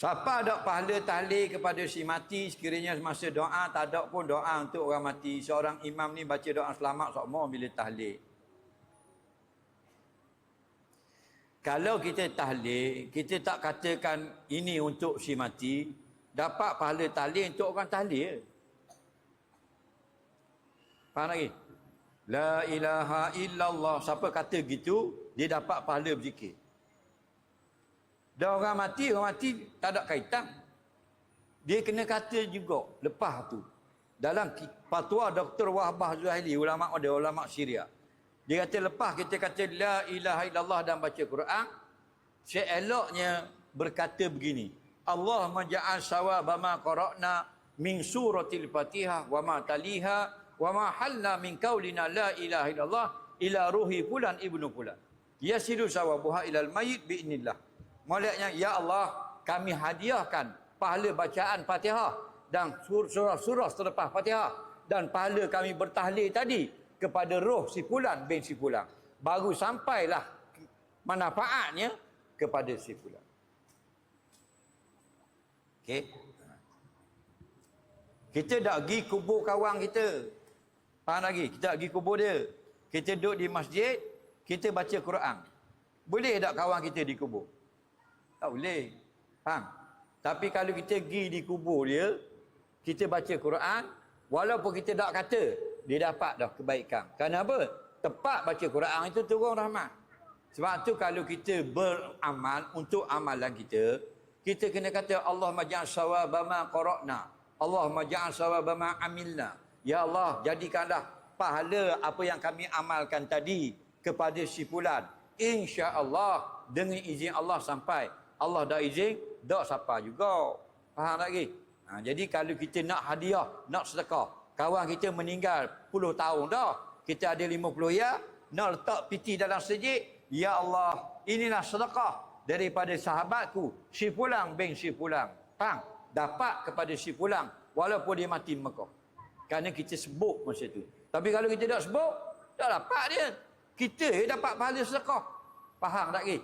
Siapa ada pahala tahlil kepada si mati sekiranya masa doa, tak ada pun doa untuk orang mati. Seorang imam ni baca doa selamat semua bila tahlil. Kalau kita tahlil, kita tak katakan ini untuk si mati, dapat pahala tahlil untuk orang tahlil. Faham lagi? La ilaha illallah. Siapa kata gitu, dia dapat pahala berzikir. Dan orang mati tak ada kaitan. Dia kena kata juga lepas tu. Dalam fatwa Dr. Wahbah Zuhaili, ulama Syria. Dia kata lepas kita kata la ilaha illallah dan baca Quran, seeloknya berkata begini. Allahumma ja'al sawaba ma qara'na min suratil Fatihah wa ma taliha wa ma halla min qaulina la ilaha illallah ila ruhi fulan ibnu fulan. Yasilu sawabuha ilal mayyit bi'nillah. Maksudnya, ya Allah, kami hadiahkan pahala bacaan Fatihah dan surah-surah selepas Fatihah dan pahala kami bertahlil tadi kepada roh si fulan bin si fulan. Baru sampailah manfaatnya kepada si fulan. Okey. Kita tak pergi kubur kawan kita. Faham lagi? Kita tak pergi kubur dia. Kita duduk di masjid, kita baca Quran. Boleh tak kawan kita dikubur? Tak boleh. Faham? Tapi kalau kita pergi di kubur dia, kita baca Quran, walaupun kita tak kata, dia dapat dah kebaikan. Kenapa? Tepat baca Quran itu turun rahmat. Sebab tu kalau kita beramal untuk amalan kita, kita kena kata Allahumma ja'al sawaba ma qara'na. Allahumma ja'al sawaba ma amilna. Ya Allah, jadikanlah pahala apa yang kami amalkan tadi kepada si fulan. Insya-Allah dengan izin Allah sampai. Allah dah izin, tak siapa juga. Faham lagi? Jadi kalau kita nak hadiah, nak sedekah, kawan kita meninggal puluh tahun dah, kita ada 50 ya, nak letak piti dalam masjid, ya Allah, inilah sedekah daripada sahabatku, si fulan bin si fulan. Faham? Dapat kepada si fulan, walaupun dia mati Mekah. Kerana kita sebut masa tu. Tapi kalau kita tak sebut, tak dapat dia. Kita dapat pahala sedekah. Faham tak lagi?